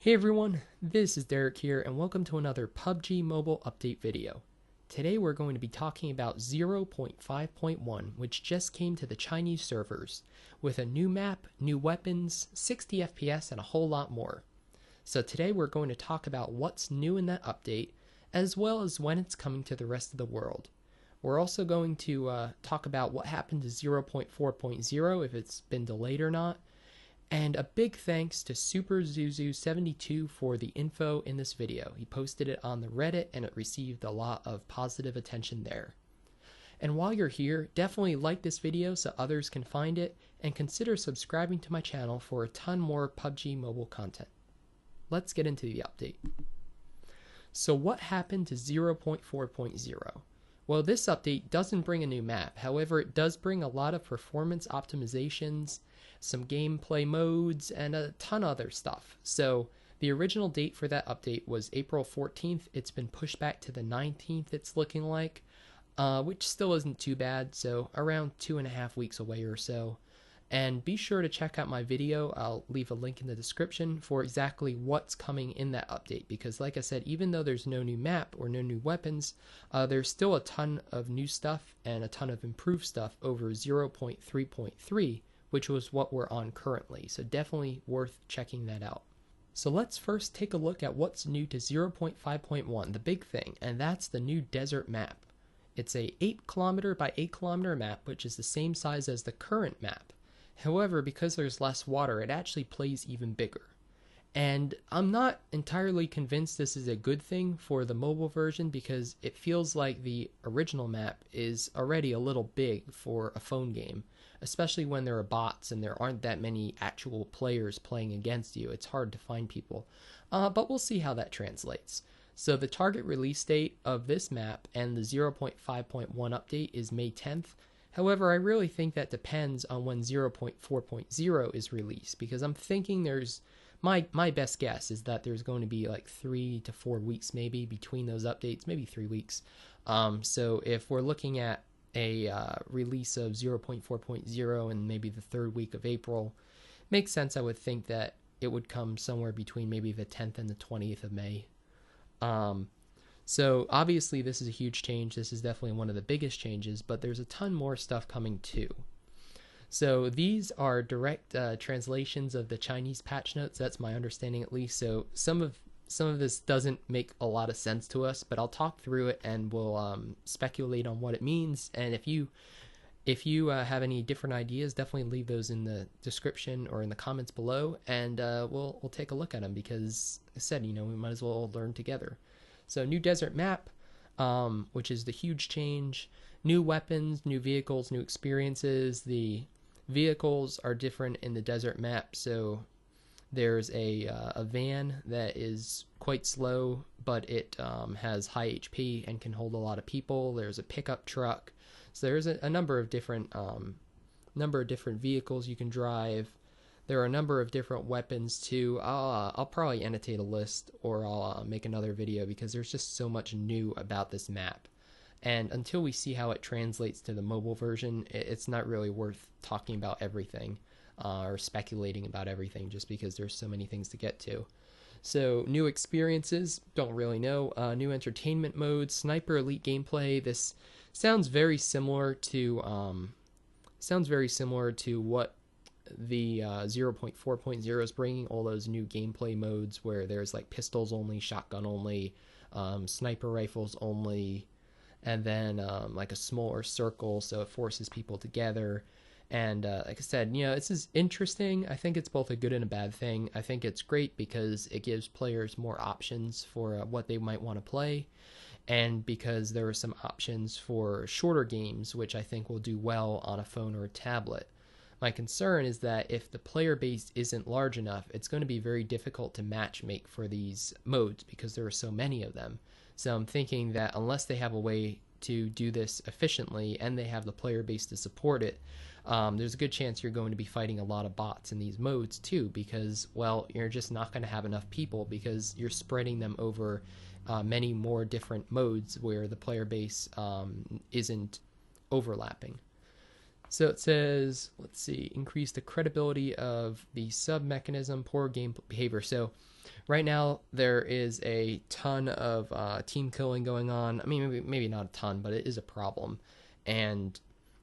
Hey everyone, this is Derek here and welcome to another PUBG Mobile update video. Today we're going to be talking about 0.5.1, which just came to the Chinese servers with a new map, new weapons, 60 FPS and a whole lot more. So today we're going to talk about what's new in that update as well as when it's coming to the rest of the world. We're also going to talk about what happened to 0.4.0, if it's been delayed or not. And a big thanks to SuperZuzu72 for the info in this video. He posted it on the Reddit and it received a lot of positive attention there. And while you're here, definitely like this video so others can find it and consider subscribing to my channel for a ton more PUBG Mobile content. Let's get into the update. So what happened to 0.4.0? Well, this update doesn't bring a new map. However, it does bring a lot of performance optimizations, some gameplay modes, and a ton of other stuff. So the original date for that update was April 14th. It's been pushed back to the 19th, it's looking like, which still isn't too bad. So around 2.5 weeks away or so. And be sure to check out my video. I'll leave a link in the description for exactly what's coming in that update. Because like I said, even though there's no new map or no new weapons, there's still a ton of new stuff and a ton of improved stuff over 0.3.3, which was what we're on currently. So definitely worth checking that out. So let's first take a look at what's new to 0.5.1, the big thing, and that's the new desert map. It's a 8km by 8km map, which is the same size as the current map. However, because there's less water, it actually plays even bigger. And I'm not entirely convinced this is a good thing for the mobile version because it feels like the original map is already a little big for a phone game, especially when there are bots and there aren't that many actual players playing against you. It's hard to find people, but we'll see how that translates. So the target release date of this map and the 0.5.1 update is May 10th. However, I really think that depends on when 0.4.0 is released, because I'm thinking there's, my best guess is that there's going to be like 3 to 4 weeks maybe between those updates, maybe 3 weeks. So if we're looking at a release of 0.4.0 and maybe the 3rd week of April, makes sense. I would think that it would come somewhere between maybe the 10th and the 20th of May. So obviously this is a huge change. This is definitely one of the biggest changes, but there's a ton more stuff coming too. So these are direct translations of the Chinese patch notes. That's my understanding at least. So some of this doesn't make a lot of sense to us, but I'll talk through it and we'll speculate on what it means. And if you have any different ideas, definitely leave those in the description or in the comments below, and we'll take a look at them because, like I said, we might as well learn together. So new desert map, which is the huge change. New weapons, new vehicles, new experiences. The vehicles are different in the desert map. So there's a van that is quite slow, but it has high HP and can hold a lot of people. There's a pickup truck. So there's a number of different vehicles you can drive. There are a number of different weapons too. I'll probably annotate a list, or I'll make another video because there's just so much new about this map. And until we see how it translates to the mobile version, it's not really worth talking about everything or speculating about everything just because there's so many things to get to. So new experiences, don't really know. New entertainment modes, sniper elite gameplay. This sounds very similar to what the 0.4.0 is bringing, all those new gameplay modes where there's like pistols only, shotgun only, sniper rifles only, and then like a smaller circle, so it forces people together. And like I said, this is interesting. I think it's both a good and a bad thing. I think it's great because it gives players more options for what they might want to play, and because there are some options for shorter games, which I think will do well on a phone or a tablet. My concern is that if the player base isn't large enough, it's going to be very difficult to matchmake for these modes because there are so many of them. So I'm thinking that unless they have a way to do this efficiently and they have the player base to support it, there's a good chance you're going to be fighting a lot of bots in these modes too, because, well, you're just not going to have enough people because you're spreading them over many more different modes where the player base isn't overlapping. So it says, let's see, increase the credibility of the sub mechanism, poor game behavior. So right now there is a ton of team killing going on. I mean, maybe not a ton, but it is a problem. And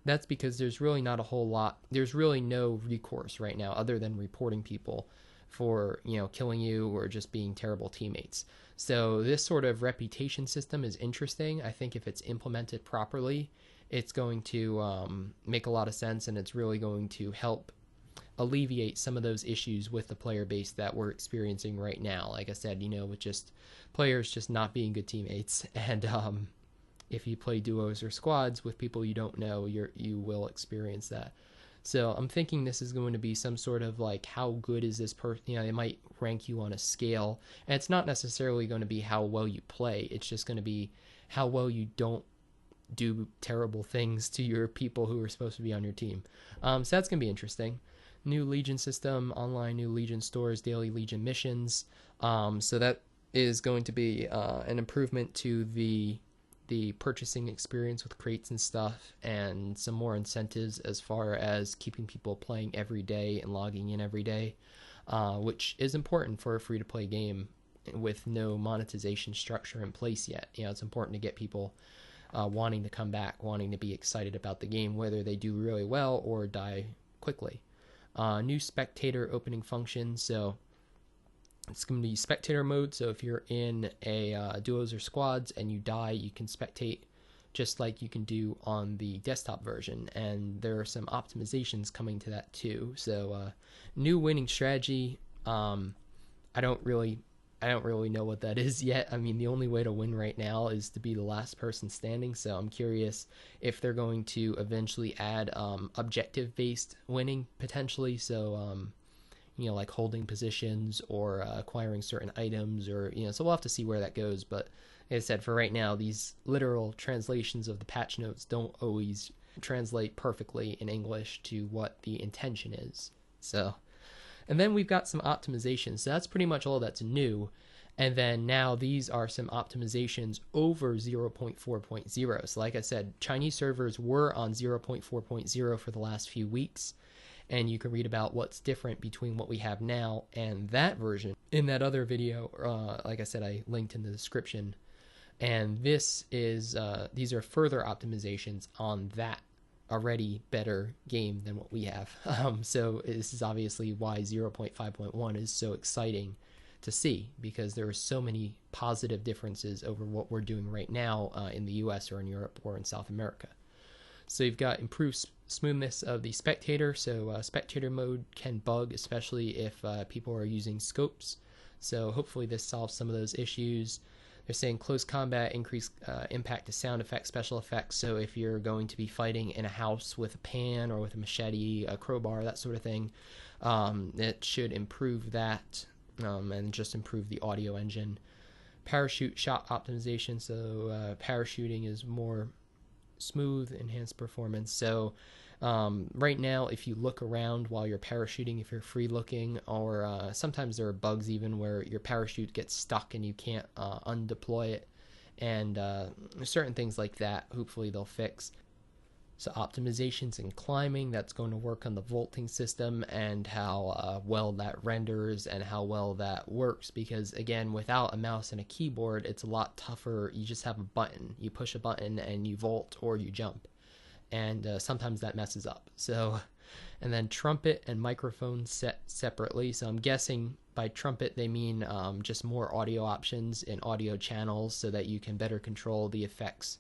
that's because there's really not a whole lot. There's really no recourse right now other than reporting people for, killing you or just being terrible teammates. So this sort of reputation system is interesting. I think if it's implemented properly, it's going to make a lot of sense, and it's really going to help alleviate some of those issues with the player base that we're experiencing right now. Like I said, with just players just not being good teammates, and if you play duos or squads with people you don't know, you will experience that. So I'm thinking this is going to be some sort of like, how good is this person? They might rank you on a scale, and it's not necessarily going to be how well you play. It's just going to be how well you don't do terrible things to your people who are supposed to be on your team. So that's going to be interesting. New Legion system, online new Legion stores, daily Legion missions. So that is going to be an improvement to the purchasing experience with crates and stuff, and some more incentives as far as keeping people playing every day and logging in every day, which is important for a free-to-play game with no monetization structure in place yet. It's important to get people wanting to come back, wanting to be excited about the game, whether they do really well or die quickly. New spectator opening function. So it's going to be spectator mode. So if you're in a duos or squads and you die, you can spectate just like you can do on the desktop version. And there are some optimizations coming to that too. So new winning strategy. I don't really know what that is yet. I mean, the only way to win right now is to be the last person standing. So I'm curious if they're going to eventually add objective-based winning potentially. So, like holding positions or acquiring certain items, or, so we'll have to see where that goes. But like I said, for right now, these literal translations of the patch notes don't always translate perfectly in English to what the intention is. So, and then we've got some optimizations. So that's pretty much all that's new. And then now these are some optimizations over 0.4.0. So like I said, Chinese servers were on 0.4.0 for the last few weeks. And you can read about what's different between what we have now and that version in that other video. Like I said, I linked in the description. And this is these are further optimizations on that already better game than what we have. So this is obviously why 0.5.1 is so exciting to see, because there are so many positive differences over what we're doing right now in the US or in Europe or in South America. So you've got improved smoothness of the spectator. So spectator mode can bug, especially if people are using scopes. So hopefully this solves some of those issues. They're saying close combat, increased impact to sound effects, special effects. So if you're going to be fighting in a house with a pan or with a machete, a crowbar, that sort of thing, it should improve that and just improve the audio engine. Parachute shot optimization. So parachuting is more smooth, enhanced performance. So right now, if you look around while you're parachuting, if you're free looking, or sometimes there are bugs even where your parachute gets stuck and you can't undeploy it, and certain things like that, hopefully they'll fix. So optimizations in climbing, that's going to work on the vaulting system and how well that renders and how well that works, because again, without a mouse and a keyboard, it's a lot tougher. You just have a button, you push a button and you vault or you jump, and sometimes that messes up. So, and then trumpet and microphone set separately. So I'm guessing by trumpet they mean just more audio options in audio channels so that you can better control the effects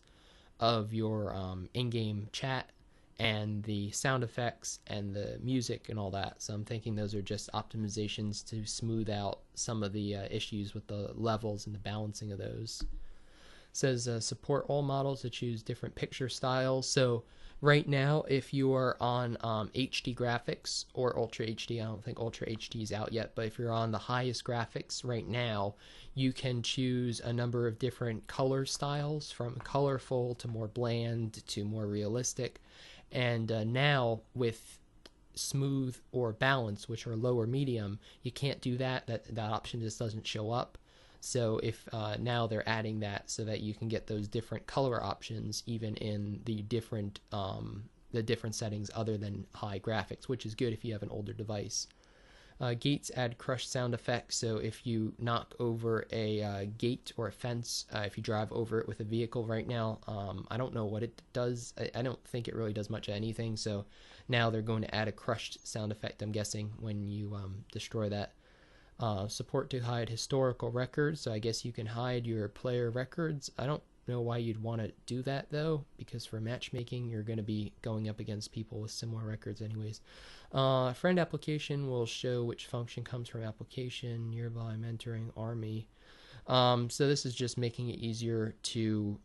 of your in-game chat and the sound effects and the music and all that. So I'm thinking those are just optimizations to smooth out some of the issues with the levels and the balancing of those. It says support all models to choose different picture styles. So right now, if you are on HD graphics or Ultra HD, I don't think Ultra HD is out yet, but if you're on the highest graphics right now, you can choose a number of different color styles, from colorful to more bland to more realistic. And now with smooth or balance, which are low or medium, you can't do that. That option just doesn't show up. So if now they're adding that so that you can get those different color options even in the different the different settings other than high graphics, which is good if you have an older device. Gates add crush sound effects, so if you knock over a gate or a fence, if you drive over it with a vehicle right now, I don't know what it does. I don't think it really does much of anything, so now they're going to add a crushed sound effect, I'm guessing, when you destroy that. Support to hide historical records, so I guess you can hide your player records. I don't know why you'd want to do that though, because for matchmaking you're going to be going up against people with similar records anyways. Friend application will show which function comes from application, nearby, mentoring, army. So this is just making it easier to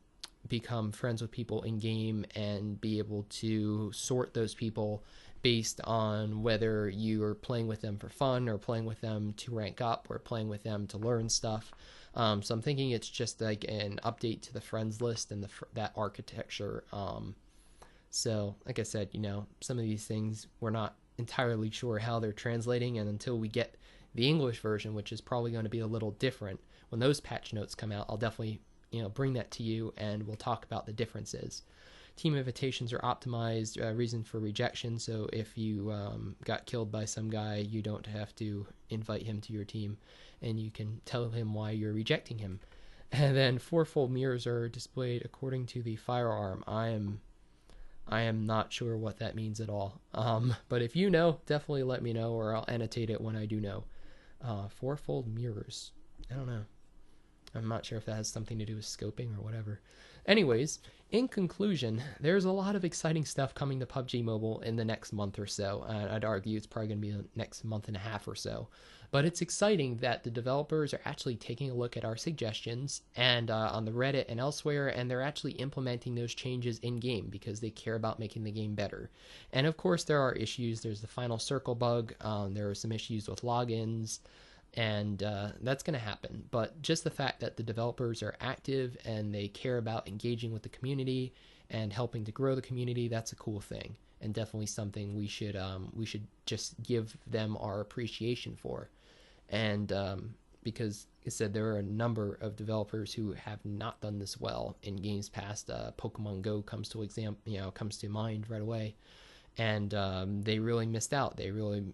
become friends with people in game and be able to sort those people based on whether you are playing with them for fun or playing with them to rank up or playing with them to learn stuff. So I'm thinking it's just like an update to the friends list and that architecture. So like I said, some of these things we're not entirely sure how they're translating, and until we get the English version, which is probably going to be a little different, when those patch notes come out, I'll definitely bring that to you and we'll talk about the differences. Team invitations are optimized, reason for rejection, so if you got killed by some guy, you don't have to invite him to your team, and you can tell him why you're rejecting him. And then fourfold mirrors are displayed according to the firearm. I am not sure what that means at all, but if you know, definitely let me know, or I'll annotate it when I do know. Fourfold mirrors, I don't know. I'm not sure if that has something to do with scoping or whatever. Anyways, in conclusion, there's a lot of exciting stuff coming to PUBG Mobile in the next month or so. I'd argue it's probably going to be the next month and a half or so. But it's exciting that the developers are actually taking a look at our suggestions and on the Reddit and elsewhere, and they're actually implementing those changes in-game because they care about making the game better. And of course, there are issues. There's the final circle bug. There are some issues with logins. And that's going to happen, but just the fact that the developers are active and they care about engaging with the community and helping to grow the community, that's a cool thing, and definitely something we should just give them our appreciation for. And because I said there are a number of developers who have not done this well in games past. Pokemon Go comes to mind right away, and they really missed out. They really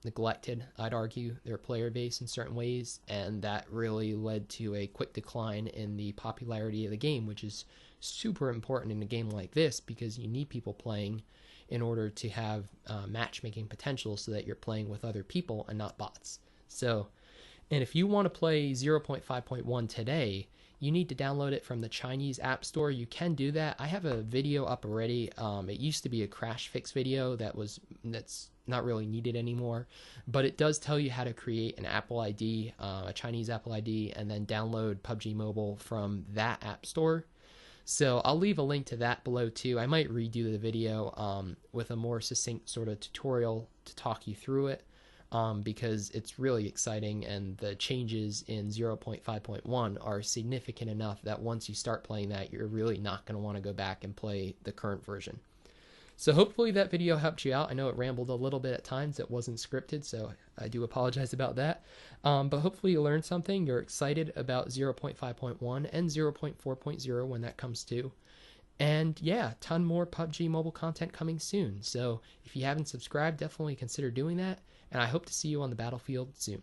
neglected, I'd argue, their player base in certain ways, and that really led to a quick decline in the popularity of the game, which is super important in a game like this because you need people playing in order to have matchmaking potential so that you're playing with other people and not bots. So, and if you want to play 0.5.1 today, you need to download it from the Chinese App Store. You can do that. I have a video up already. It used to be a crash fix video that's not really needed anymore, but it does tell you how to create an Apple ID, a Chinese Apple ID, and then download PUBG Mobile from that app store. So I'll leave a link to that below too. I might redo the video with a more succinct sort of tutorial to talk you through it. Because it's really exciting, and the changes in 0.5.1 are significant enough that once you start playing that, you're really not going to want to go back and play the current version. So hopefully that video helped you out. I know it rambled a little bit at times. It wasn't scripted, so I do apologize about that. But hopefully you learned something. You're excited about 0.5.1 and 0.4.0 when that comes to. And yeah, ton more PUBG Mobile content coming soon. So if you haven't subscribed, definitely consider doing that. And I hope to see you on the battlefield soon.